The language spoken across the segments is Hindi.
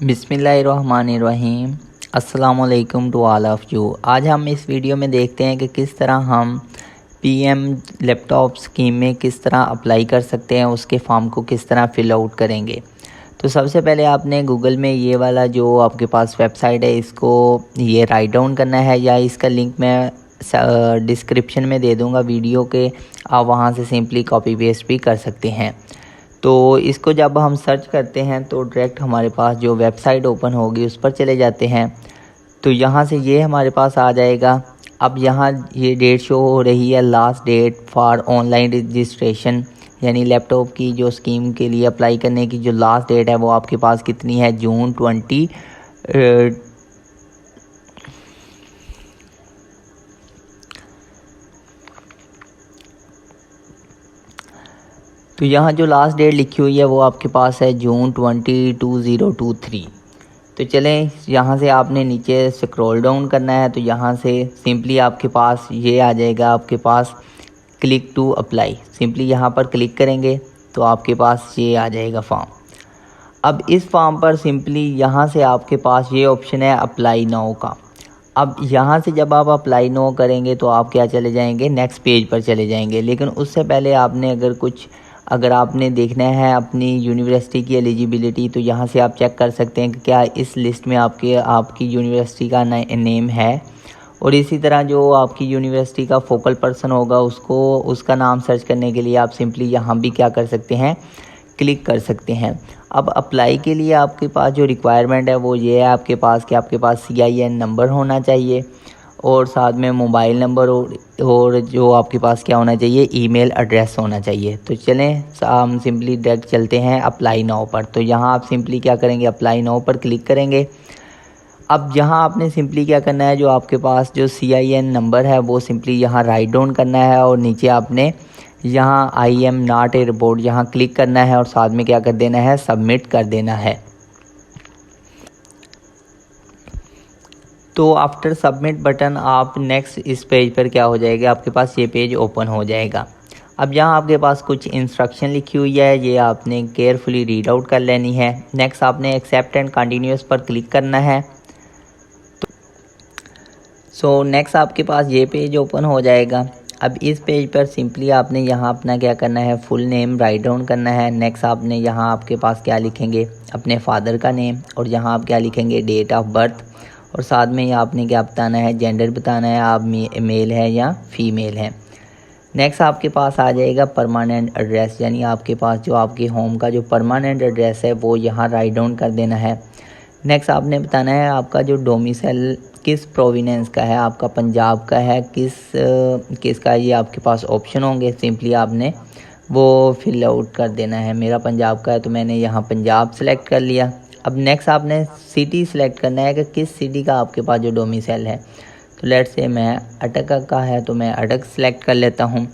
बिस्मिल्लाहिर्रहमानिर्रहीम। अस्सलामुअलैकुम टू ऑल ऑफ़ यू। आज हम इस वीडियो में देखते हैं कि किस तरह हम पीएम लैपटॉप स्कीम में किस तरह अप्लाई कर सकते हैं, उसके फॉर्म को किस तरह फ़िल आउट करेंगे। तो सबसे पहले आपने गूगल में ये वाला जो आपके पास वेबसाइट है, इसको ये राइट डाउन करना है, या इसका लिंक मैं डिस्क्रिप्शन में दे दूँगा वीडियो के, आप वहाँ से सिंपली कॉपी पेस्ट भी कर सकते हैं। तो इसको जब हम सर्च करते हैं तो डायरेक्ट हमारे पास जो वेबसाइट ओपन होगी उस पर चले जाते हैं। तो यहाँ से ये हमारे पास आ जाएगा। अब यहाँ ये डेट शो हो रही है, last date for online registration, यानी लैपटॉप की जो स्कीम के लिए अप्लाई करने की जो लास्ट डेट है वो आपके पास कितनी है, जून 20। तो यहाँ जो लास्ट डेट लिखी हुई है वो आपके पास है जून 2023। तो चलें, यहाँ से आपने नीचे स्क्रॉल डाउन करना है। तो यहाँ से सिंपली आपके पास ये आ जाएगा, आपके पास क्लिक टू अप्लाई। सिंपली यहाँ पर क्लिक करेंगे तो आपके पास ये आ जाएगा फॉर्म। अब इस फॉर्म पर सिंपली यहाँ से आपके पास ये ऑप्शन है अप्लाई नाउ का। अब यहाँ से जब आप अप्लाई नाउ करेंगे तो आप क्या चले जाएंगे, नेक्स्ट पेज पर चले जाएंगे। लेकिन उससे पहले आपने अगर आपने देखना है अपनी यूनिवर्सिटी की एलिजिबिलिटी, तो यहाँ से आप चेक कर सकते हैं कि क्या इस लिस्ट में आपकी यूनिवर्सिटी का नेम है। और इसी तरह जो आपकी यूनिवर्सिटी का फोकल पर्सन होगा उसका नाम सर्च करने के लिए आप सिंपली यहाँ भी क्या कर सकते हैं, क्लिक कर सकते हैं। अब अप्लाई के लिए आपके पास जो रिक्वायरमेंट है वो ये है आपके पास कि आपके पास CIN नंबर होना चाहिए, और साथ में मोबाइल नंबर, और जो आपके पास क्या होना चाहिए, ईमेल एड्रेस होना चाहिए। तो चलें, हम सिंपली डायरेक्ट चलते हैं अप्लाई नाउ पर। तो यहाँ आप सिंपली क्या करेंगे, अप्लाई नाउ पर क्लिक करेंगे। अब यहाँ आपने सिंपली क्या करना है, जो आपके पास जो CIN नंबर है वो सिंपली यहाँ राइट डाउन करना है, और नीचे आपने यहाँ I am not a report यहाँ क्लिक करना है, और साथ में क्या कर देना है, सबमिट कर देना है। तो आफ्टर सबमिट बटन आप नेक्स्ट इस पेज पर क्या हो जाएगा, आपके पास ये पेज ओपन हो जाएगा। अब यहाँ आपके पास कुछ इंस्ट्रक्शन लिखी हुई है, ये आपने केयरफुली रीड आउट कर लेनी है। नेक्स्ट आपने एक्सेप्ट एंड कंटिन्यूअस पर क्लिक करना है। सो नेक्स्ट आपके पास ये पेज ओपन हो जाएगा। अब इस पेज पर सिंपली आपने यहाँ अपना क्या करना है, फुल नेम राइट डाउन करना है। नेक्स्ट आपने यहाँ आपके पास क्या लिखेंगे, अपने फादर का नेम, और यहाँ आप क्या लिखेंगे, डेट ऑफ बर्थ, और साथ में ये आपने क्या बताना है, जेंडर बताना है, आप मेल है या फीमेल है। नेक्स्ट आपके पास आ जाएगा परमानेंट एड्रेस, यानी आपके पास जो आपके होम का जो परमानेंट एड्रेस है वो यहाँ राइट डाउन कर देना है। नेक्स्ट आपने बताना है आपका जो डोमिसाइल किस प्रोविनेंस का है, आपका पंजाब का है किस का, ये आपके पास ऑप्शन होंगे, सिंपली आपने वो फिल आउट कर देना है। मेरा पंजाब का है तो मैंने यहाँ पंजाब सेलेक्ट कर लिया। अब नेक्स्ट आपने सिटी सेलेक्ट करना है कि किस सिटी का आपके पास जो डोमिसाइल है। तो लेट्स से मैं अटक का है तो मैं अटक सेलेक्ट कर लेता हूँ।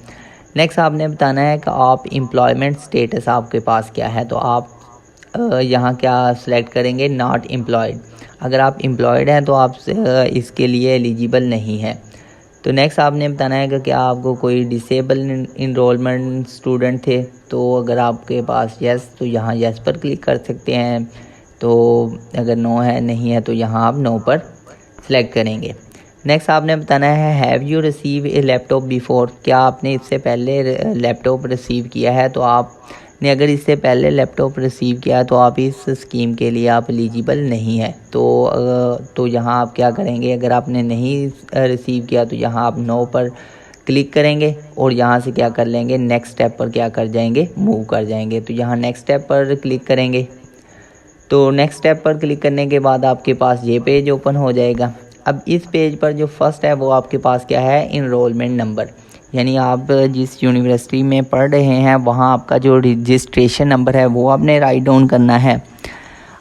नेक्स्ट आपने बताना है कि आप एम्प्लॉयमेंट स्टेटस आपके पास क्या है, तो आप यहाँ क्या सिलेक्ट करेंगे, नॉट एम्प्लॉयड। अगर आप एम्प्लॉयड हैं तो आप इसके लिए एलिजिबल नहीं है। तो नेक्स्ट आपने बताना है कि क्या आपको कोई डिसेबल इनरोलमेंट स्टूडेंट थे, तो अगर आपके पास यस तो यहाँ यस पर क्लिक कर सकते हैं। तो अगर नो है, नहीं है, तो यहाँ आप नो पर सिलेक्ट करेंगे। नेक्स्ट आपने बताना है have you receive A laptop before, क्या आपने इससे पहले लैपटॉप रिसीव किया है। तो आपने अगर इससे पहले लैपटॉप रिसीव किया है तो आप इस स्कीम के लिए आप एलिजिबल नहीं है। तो यहाँ आप क्या करेंगे, अगर आपने नहीं रिसीव किया तो यहाँ आप नो पर क्लिक करेंगे, और यहाँ से क्या कर लेंगे, नेक्स्ट स्टेप पर क्या कर जाएंगे, मूव कर जाएंगे। तो यहाँ नेक्स्ट स्टेप पर क्लिक करेंगे। तो नेक्स्ट स्टेप पर क्लिक करने के बाद आपके पास ये पेज ओपन हो जाएगा। अब इस पेज पर जो फर्स्ट है वो आपके पास क्या है, इनरोलमेंट नंबर, यानी आप जिस यूनिवर्सिटी में पढ़ रहे हैं वहाँ आपका जो रजिस्ट्रेशन नंबर है वो आपने राइट डाउन करना है।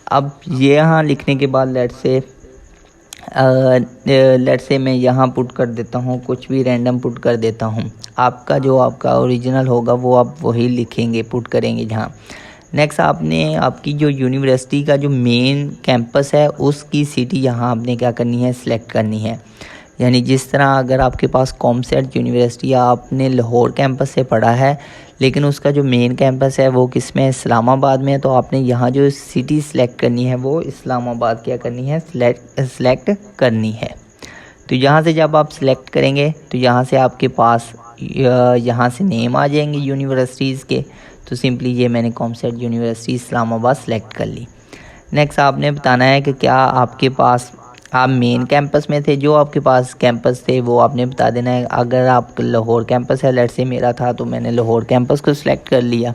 अब ये यहाँ लिखने के बाद लेट्स से मैं यहाँ पुट कर देता हूँ, कुछ भी रैंडम पुट कर देता हूँ। आपका ओरिजिनल होगा वो आप वही लिखेंगे, पुट करेंगे जहाँ। नेक्स्ट आपने आपकी जो यूनिवर्सिटी का जो मेन कैंपस है उसकी सिटी यहाँ आपने क्या करनी है, सिलेक्ट करनी है। यानी जिस तरह अगर आपके पास कॉमसेट यूनिवर्सिटी आपने लाहौर कैंपस से पढ़ा है लेकिन उसका जो मेन कैंपस है वो किस में है, इस्लामाबाद में है, तो आपने यहाँ जो सिटी सिलेक्ट करनी है वो इस्लामाबाद क्या करनी है, सिलेक्ट करनी है। तो यहाँ से जब आप सिलेक्ट करेंगे तो यहाँ से आपके पास यहाँ से नेम आ जाएंगे यूनिवर्सिटीज़ के। तो सिंपली ये मैंने कॉमसेट यूनिवर्सिटी इस्लामाबाद सेलेक्ट कर ली। नेक्स्ट आपने बताना है कि क्या आपके पास आप मेन कैंपस में थे, जो आपके पास कैंपस थे वो आपने बता देना है। अगर आप लाहौर कैंपस है, लेट्स से मेरा था तो मैंने लाहौर कैंपस को सिलेक्ट कर लिया।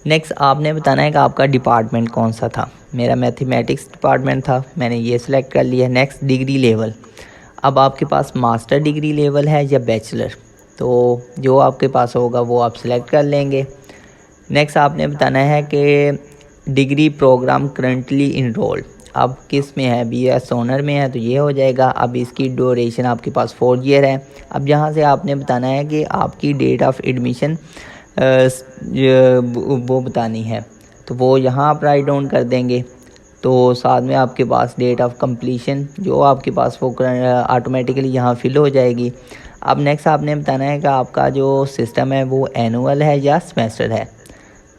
नेक्स्ट आपने बताना है कि आपका डिपार्टमेंट कौन सा था। मेरा मैथमेटिक्स डिपार्टमेंट था, मैंने ये सिलेक्ट कर लिया। नेक्स्ट डिग्री लेवल, अब आपके पास मास्टर डिग्री लेवल है या बैचलर, तो जो आपके पास होगा वो आप सिलेक्ट कर लेंगे। नेक्स्ट आपने बताना है कि डिग्री प्रोग्राम करंटली इनरोल्ड, अब किस में है, BS ऑनर में है तो ये हो जाएगा। अब इसकी ड्यूरेशन आपके पास 4 ईयर है। अब यहाँ से आपने बताना है कि आपकी डेट ऑफ एडमिशन वो बतानी है, तो वो यहाँ आप राइट डाउन कर देंगे। तो साथ में आपके पास डेट ऑफ कंप्लीशन जो आपके पास वो ऑटोमेटिकली यहाँ फिल हो जाएगी। अब नेक्स्ट आपने बताना है कि आपका जो सिस्टम है वो एनुअल है या सेमेस्टर है,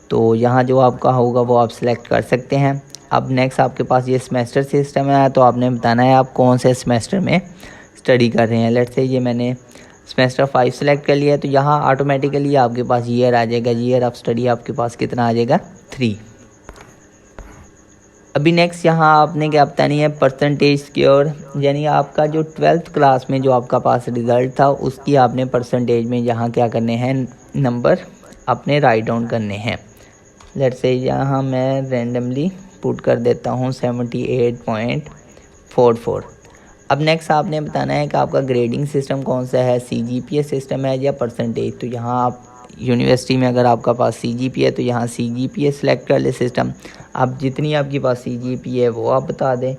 तो यहाँ जो आपका होगा वो आप सिलेक्ट कर सकते हैं। अब नेक्स्ट आपके पास ये सेमेस्टर सिस्टम है, तो आपने बताना है आप कौन से सेमेस्टर में स्टडी कर रहे हैं। लेट्स से ये मैंने सेमेस्टर 5 सेलेक्ट कर लिया है, तो यहाँ ऑटोमेटिकली आपके पास ईयर आ जाएगा, ईयर ऑफ स्टडी आपके पास कितना आ जाएगा, 3। अभी नेक्स्ट यहाँ आपने क्या बतानी है, परसेंटेज स्कोर, यानी आपका जो 12th क्लास में जो आपका पास रिज़ल्ट था उसकी आपने परसेंटेज में यहाँ क्या करने हैं, नंबर अपने राइट डाउन करने हैं। लेट्स से यहाँ मैं रेंडमली पुट कर देता हूँ 78.44। अब नेक्स्ट आपने बताना है कि आपका ग्रेडिंग सिस्टम कौन सा है, CGPA सिस्टम है या परसेंटेज। तो यहाँ आप यूनिवर्सिटी में अगर आपका पास CGPA है तो यहाँ CGPA सेलेक्ट कर ले सिस्टम। अब जितनी आपके पास CGPA है वो आप बता दें,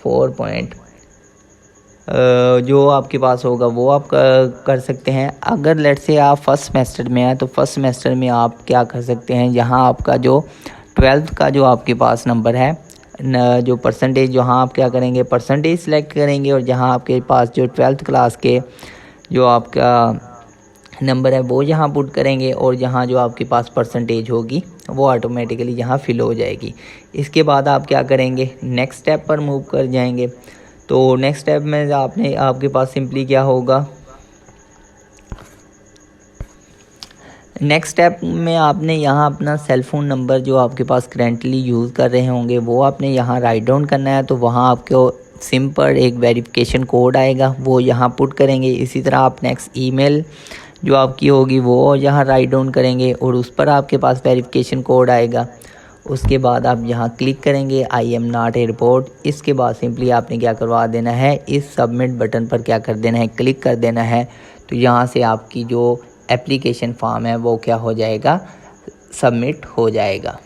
4 जो आपके पास होगा वो आप कर सकते हैं। अगर लेट्स से आप फर्स्ट सेमेस्टर में हैं तो फर्स्ट सेमेस्टर में आप क्या कर सकते हैं, यहाँ आपका जो 12th का जो आपके पास नंबर है जो परसेंटेज, जहाँ आप क्या करेंगे, परसेंटेज सेलेक्ट करेंगे और जहाँ आपके पास जो 12th क्लास के जो आपका नंबर है वो यहाँ पुट करेंगे और यहाँ जो आपके पास परसेंटेज होगी वो ऑटोमेटिकली यहाँ फिल हो जाएगी। इसके बाद आप क्या करेंगे, नेक्स्ट स्टेप पर मूव कर जाएंगे। तो नेक्स्ट स्टेप में आपके पास सिंपली क्या होगा, नेक्स्ट स्टेप में आपने यहाँ अपना सेल फ़ोन नंबर जो आपके पास करेंटली यूज़ कर रहे होंगे वो आपने यहाँ राइट डाउन करना है। तो वहाँ आपको सिम पर एक वेरिफिकेशन कोड आएगा वो यहाँ पुट करेंगे। इसी तरह आप नेक्स्ट ईमेल जो आपकी होगी वो यहाँ राइट डाउन करेंगे और उस पर आपके पास वेरिफिकेशन कोड आएगा। उसके बाद आप यहाँ क्लिक करेंगे I am not a report. इसके बाद सिंपली आपने क्या करवा देना है, इस सबमिट बटन पर क्या कर देना है, क्लिक कर देना है। तो यहाँ से आपकी जो एप्लीकेशन फॉर्म है वो क्या हो जाएगा, सबमिट हो जाएगा।